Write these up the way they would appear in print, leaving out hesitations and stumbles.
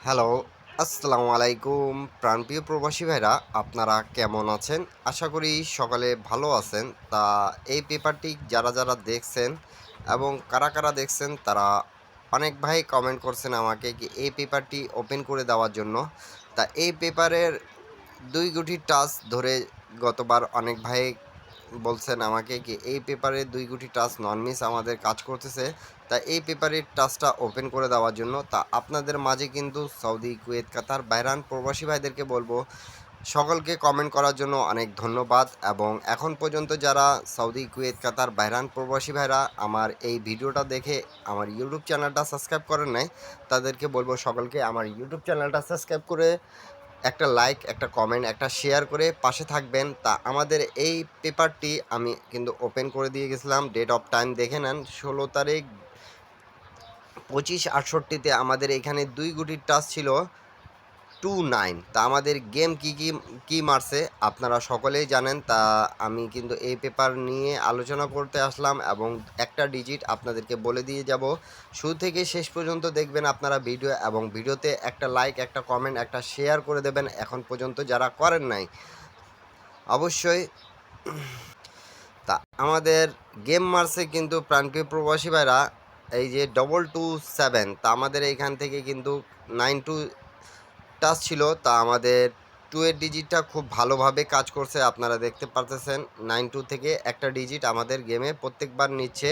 Hello, আসসালামু আলাইকুম প্রাণপ্রিয় প্রবাসী ভাইরা, আপনারা কেমন আছেন? আশা করি সকলে ভালো আছেন। তা এই পেপারটি যারা যারা দেখছেন এবং কারা কারা দেখছেন তারা অনেক ভাই কমেন্ট করছেন আমাকে কি এই পেপারটি ওপেন করে দেওয়ার জন্য। তা এই পেপারের ২ গুটি টাচ ধরে গতবার অনেক ভাই বলছেন আমাকে কি এই পেপারে ২ গুটি টাচ নন মিস আমাদের কাজ করতেছে। তা এই পেপারের টাচটা ওপেন করে দেওয়ার জন্য তা আপনাদের মাঝে কিন্তু সৌদি, কুয়েত, কাতার, বাহরাইন প্রবাসী ভাইদেরকে বলবো সকলকে কমেন্ট করার জন্য অনেক ধন্যবাদ এবং এখন পর্যন্ত যারা সৌদি, কুয়েত, কাতার, বাহরাইন প্রবাসী ভাইরা আমার এই ভিডিওটা দেখে আমার ইউটিউব চ্যানেলটা সাবস্ক্রাইব করেন নাই, তাদেরকে বলবো সকলকে আমার ইউটিউব চ্যানেলটা সাবস্ক্রাইব করে একটা লাইক, একটা কমেন্ট, একটা শেয়ার করে পাশে থাকবেন। তা আমাদের এই পেপারটি আমি কিন্তু ওপেন করে দিয়ে গেছিলাম। ডেট অফ টাইম দেখে নেন ১৬ তারিখ ২৫/৬৮-তে আমাদের এখানে ২ গুটির টাচ ছিল 29। তা আমাদের গেম কি মারছে আপনারা সকলেই জানেন। তা আমি কিন্তু এই পেপার নিয়ে আলোচনা করতে আসলাম এবং একটা ডিজিট আপনাদেরকে বলে দিয়ে যাব। শুরু থেকে শেষ পর্যন্ত দেখবেন আপনারা ভিডিও এবং ভিডিওতে একটা লাইক, একটা কমেন্ট, একটা শেয়ার করে দেবেন এখন পর্যন্ত যারা করেন নাই অবশ্যই। তা আমাদের গেম মারছে কিন্তু প্রাণপ্রিয় প্রবাসী ভাইরা এই যে 227। তা আমাদের এইখান থেকে কিন্তু 92 টাচ ছিল। তা আমাদের 2 এর ডিজিটটা খুব ভালোভাবে কাজ করছে আপনারা দেখতে পারতেছেন। 92 থেকে একটা ডিজিট আমাদের গেমে প্রত্যেকবার নিচ্ছে।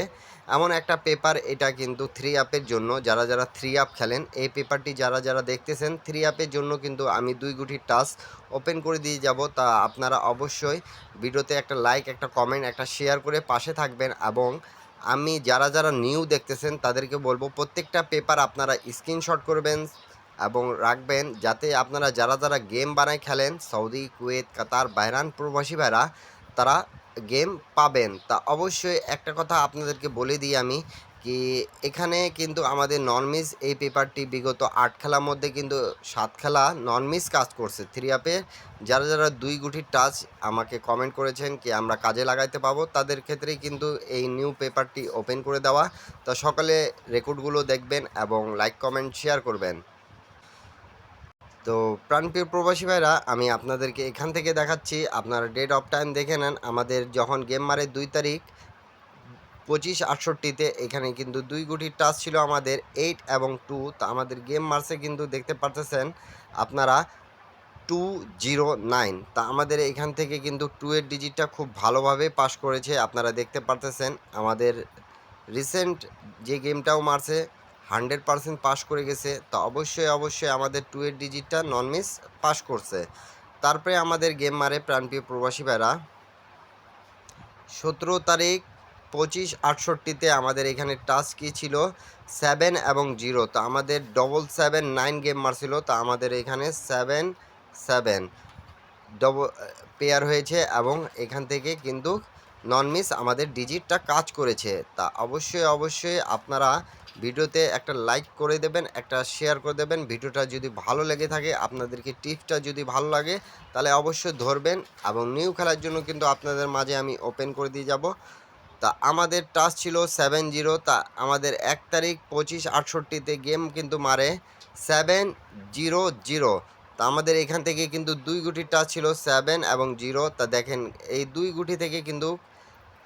এমন একটা পেপার এটা কিন্তু 3 আপের জন্য যারা যারা 3 আপ খেলেন এই পেপারটি যারা যারা দেখতেছেন 3 আপের জন্য কিন্তু আমি 2 গুটির টাচ ওপেন করে দিয়ে যাব। তা আপনারা অবশ্যই ভিডিওতে একটা লাইক, একটা কমেন্ট, একটা শেয়ার করে পাশে থাকবেন এবং আমি যারা যারা নিউ দেখতেছেন তাদেরকে বলবো প্রত্যেকটা পেপার আপনারা স্ক্রিনশট করবেন এবং রাখবেন যাতে আপনারা যারা যারা গেম বানায় খেলেন সৌদি, কুয়েত, কাতার, বাহরাইন প্রবাসী ভাইরা তারা গেম পাবেন। তা অবশ্যই একটা কথা আপনাদেরকে বলে দিই আমি কি এখানে কিন্তু আমাদের নন মিস এই পেপারটি বিগত ৮ খেলার মধ্যে কিন্তু ৭ খেলা নন মিস কাজ করছে 3 আপে। যারা যারা ২ গুটির টাচ আমাকে কমেন্ট করেছেন কি আমরা কাজে লাগাইতে পাবো তাদের ক্ষেত্রেই কিন্তু এই নিউ পেপারটি ওপেন করে দেওয়া। তো সকালে রেকর্ডগুলো দেখবেন এবং লাইক, কমেন্ট, শেয়ার করবেন। তো প্রাণপ্রিয় প্রবাসী ভাইরা আমি আপনাদেরকে এখান থেকে দেখাচ্ছি আপনারা ডেট অফ টাইম দেখে নেন আমাদের যখন গেম মারে ২ তারিখ ২৫/৬৮-তে এখানে কিন্তু ২ গুটির টাচ ছিল আমাদের 8 এবং 2। তো আমাদের গেম মারছে কিন্তু দেখতে পারতেছেন আপনারা 209। তা আমাদের এখান থেকে কিন্তু 2 এর ডিজিটটা খুব ভালোভাবে পাস করেছে আপনারা দেখতে পারতেছেন। আমাদের রিসেন্ট যে গেমটাও মারছে 100% পাস করে গেছে। তো অবশ্যই আমাদের 2 এর ডিজিটটা নন মিস পাস করছে। তারপরে আমাদের গেম মারে প্রাণপ্রিয় প্রবাসী ভাইরা ১৭ তারিখ ২৫/৬৮-তে আমাদের এখানে টাচ কি ছিল 7 এবং 0। তো আমাদের 779 গেম মারছিল। তো আমাদের এখানে 7 পেয়ার হয়েছে এবং এখান থেকে কিন্তু নন মিস আমাদের ডিজিটটা কাজ করেছে। তা অবশ্যই আপনারা ভিডিওতে একটা লাইক করে দেবেন, একটা শেয়ার করে দেবেন। ভিডিওটা যদি ভালো লেগে থাকে আপনাদেরকে টিপসটা যদি ভালো লাগে তাহলে অবশ্যই ধরবেন এবং নিউ খেলার জন্য কিন্তু আপনাদের মাঝে আমি ওপেন করে দিয়ে যাব। তা আমাদের টাচ ছিল 7-0। তা আমাদের ১ তারিখ ২৫/৬৮-তে গেম কিন্তু মারে 7-0-0। তা আমাদের এখান থেকে কিন্তু ২ গুটির টাচ ছিল 7 এবং 0। তা দেখেন এই ২ গুটি থেকে কিন্তু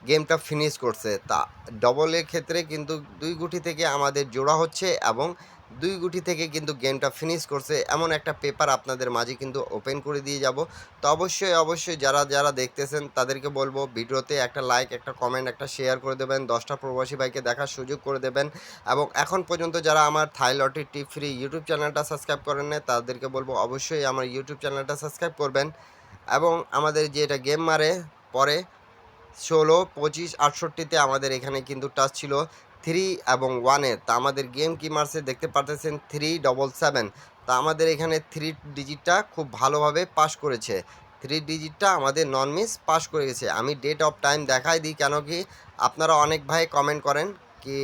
গেমটা ফিনিশ করছে। তা ডবলের ক্ষেত্রে কিন্তু ২ গুটি থেকে আমাদের জোড়া হচ্ছে এবং ২ গুটি থেকে কিন্তু গেমটা ফিনিশ করছে। এমন একটা পেপার আপনাদের মাঝে কিন্তু ওপেন করে দিয়ে যাব। তো অবশ্যই যারা যারা দেখতেছেন তাদেরকে বলবো ভিডিওতে একটা লাইক, একটা কমেন্ট, একটা শেয়ার করে দেবেন। ১০টা প্রবাসী ভাইকে দেখার সুযোগ করে দেবেন এবং এখন পর্যন্ত যারা আমার থাই লটারি টিপ ফ্রি ইউটিউব চ্যানেলটা সাবস্ক্রাইব করেন নাই তাদেরকে বলবো অবশ্যই আমার ইউটিউব চ্যানেলটা সাবস্ক্রাইব করবেন এবং আমাদের যে এটা গেম মারে পরে ১৬, ২৫/৬৮-তে আমাদের এখানে কিন্তু টাচ ছিল 3 এবং 1 এর। তা আমাদের গেম কি মারছে দেখতে পারতেছেন 377। তা আমাদের এখানে 3 ডিজিটটা খুব ভালোভাবে পাস করেছে। 3 ডিজিটটা আমাদের নন মিস পাস করে গেছে। আমি ডেট অফ টাইম দেখাই দিই কেন কি আপনারা অনেক ভাই কমেন্ট করেন কি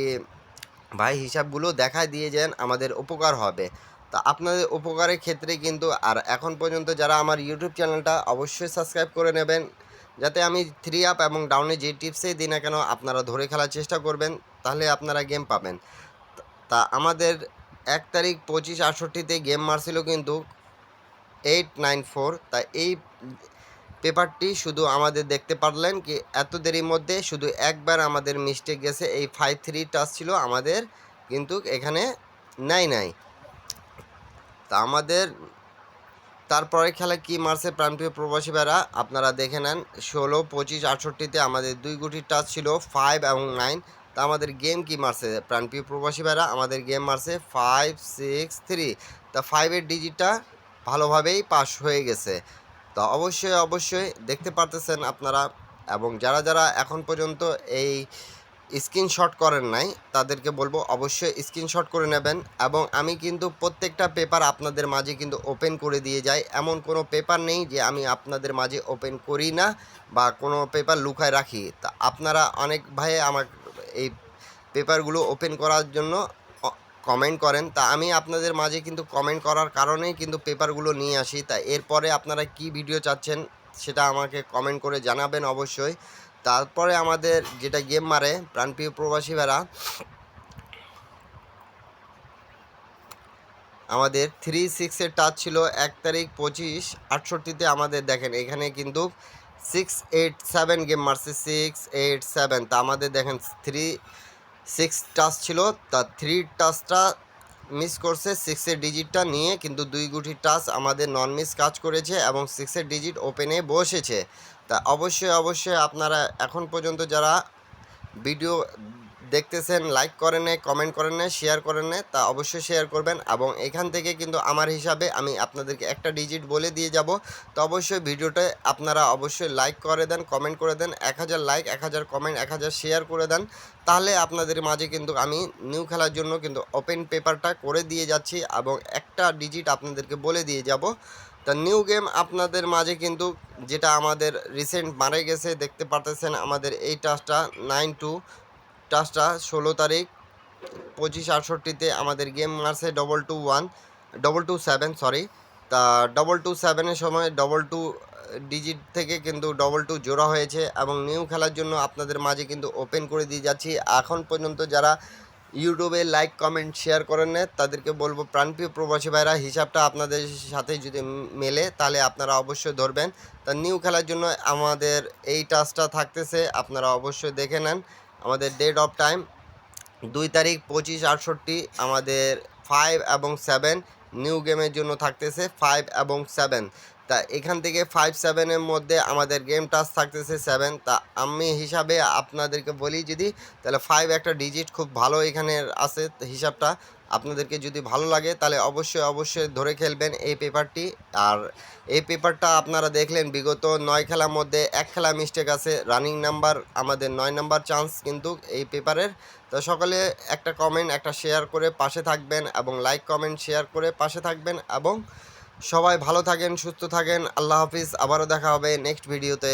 ভাই হিসাবগুলো দেখায় দিয়ে যান আমাদের উপকার হবে। তা আপনাদের উপকারের ক্ষেত্রে কিন্তু আর এখন পর্যন্ত যারা আমার ইউটিউব চ্যানেলটা অবশ্যই সাবস্ক্রাইব করে নেবেন যাতে আমি 3 আপ এবং ডাউনে যে টিপসই দিই না কেন আপনারা ধরে খেলার চেষ্টা করবেন তাহলে আপনারা গেম পাবেন। তা আমাদের 1 তারিখ 25/68-তে গেম মারছিল কিন্তু 894। তা এই পেপারটি শুধু আমাদের দেখতে পারলেন কি এত দেরির মধ্যে শুধু একবার আমাদের মিস্টেক গেছে, এই 5-3 টাচ ছিল আমাদের কিন্তু এখানে নাই। তা আমাদের তারপরে খেলা কি মারছে প্রাণপ্রিয় প্রবাসী ভাইরা আপনারা দেখে নেন। 16, 25, 68-তে আমাদের 2 গুটির টাচ ছিল 5 এবং 9। তা আমাদের গেম কি মারছে প্রাণপ্রিয় প্রবাসী ভাইরা, আমাদের গেম মারছে 5, 6, 3। তা 5 এর ডিজিটটা ভালোভাবেই পাস হয়ে গেছে। তো অবশ্যই দেখতে পারতেছেন আপনারা, এবং যারা এখন পর্যন্ত এই স্ক্রিনশট করেন নাই তাদেরকে বলবো অবশ্যই স্ক্রিনশট করে নেবেন। এবং আমি কিন্তু প্রত্যেকটা পেপার আপনাদের মাঝে কিন্তু ওপেন করে দিয়ে যাই, এমন কোনো পেপার নেই যে আমি আপনাদের মাঝে ওপেন করি না বা কোনো পেপার লুকায় রাখি। তা আপনারা অনেক ভাই আমার এই পেপারগুলো ওপেন করার জন্য কমেন্ট করেন, তা আমি আপনাদের মাঝে কিন্তু কমেন্ট করার কারণেই কিন্তু পেপারগুলো নিয়ে আসি। তা এরপরে আপনারা কি ভিডিও চাচ্ছেন সেটা আমাকে কমেন্ট করে জানাবেন অবশ্যই। তারপরে আমাদের যেটা গেম মারে প্রাণপ্রিয় প্রবাসী ভাইরা, আমাদের 3-6-এর টাচ ছিল 1 তারিখ 25/68-তে আমাদের দেখেন এখানে কিন্তু 6-8-7 গেম মারছে 6-8-7। তা আমাদের দেখেন 3-6 টাচ ছিল, তা 3 টাচটা মিস করছে, 6-এর ডিজিটটা নিয়ে কিন্তু 2 গুটির টাচ আমাদের নন মিস কাজ করেছে এবং 6-এর ডিজিট ওপেনে বসেছে। তা অবশ্যই আপনারা এখন পর্যন্ত যারা ভিডিও দেখতেছেন লাইক করেন নাই, কমেন্ট করেন নাই, শেয়ার করেন নাই, তা অবশ্যই শেয়ার করবেন। এবং এখান থেকে কিন্তু আমার হিসাবে আমি আপনাদেরকে একটা ডিজিট বলে দিয়ে যাব। তো অবশ্যই ভিডিওটা আপনারা অবশ্যই লাইক করে দেন, কমেন্ট করে দেন, 1000 লাইক, 1000 কমেন্ট, 1000 শেয়ার করে দেন। তাহলে আপনাদের মাঝে কিন্তু আমি নিউ খেলার জন্য কিন্তু ওপেন পেপারটা করে দিয়ে যাচ্ছি এবং একটা ডিজিট আপনাদেরকে বলে দিয়ে যাব। তা নিউ গেম আপনাদের মাঝে কিন্তু যেটা আমাদের রিসেন্ট মারা গেছে দেখতে পারতেছেন, আমাদের এই টাচটা 9-2 টাচটা 16 তারিখ 25/68-তে আমাদের গেম মারছে 227, সরি। তা 227-এর সময় 22 ডিজিট থেকে কিন্তু 22 জোড়া হয়েছে এবং নিউ খেলার জন্য আপনাদের মাঝে কিন্তু ওপেন করে দিয়ে যাচ্ছি। এখন পর্যন্ত যারা ইউটিউবে লাইক কমেন্ট শেয়ার করেন না তাদেরকে বলবো প্রাণপ্রিয় প্রবাসী ভাইরা হিসাবটা আপনাদের সাথে যদি মেলে তাহলে আপনারা অবশ্যই ধরবেন। তা নিউ খেলার জন্য আমাদের এই টাচটা থাকতেছে, আপনারা অবশ্যই দেখে নেন। আমাদের ডেট অফ টাইম 2 তারিখ 25/68, আমাদের 5 এবং 7 নিউ গেমের জন্য থাকতেছে 5 এবং 7। তা এখান থেকে 5-7-এর মধ্যে আমাদের গেম টাচ থাকতেছে 7। তা আমি হিসাবে আপনাদেরকে বলি যদি, তাহলে 5 একটা ডিজিট খুব ভালো এখানে আছে হিসাবটা। আপনাদেরকে যদি ভালো লাগে তাহলে অবশ্যই ধরে খেলবেন এই পেপারটি। আর এই পেপারটা আপনারা দেখলেন বিগত 9 খেলার মধ্যে 1 খেলা মিস্টেক আছে, রানিং নাম্বার আমাদের 9 নাম্বার চান্স কিন্তু এই পেপারের। তো সকলে একটা কমেন্ট, একটা শেয়ার করে পাশে থাকবেন এবং লাইক কমেন্ট শেয়ার করে পাশে থাকবেন এবং সবাই ভালো থাকেন, সুস্থ থাকেন। আল্লাহ হাফিজ, আবারও দেখা হবে নেক্সট ভিডিওতে।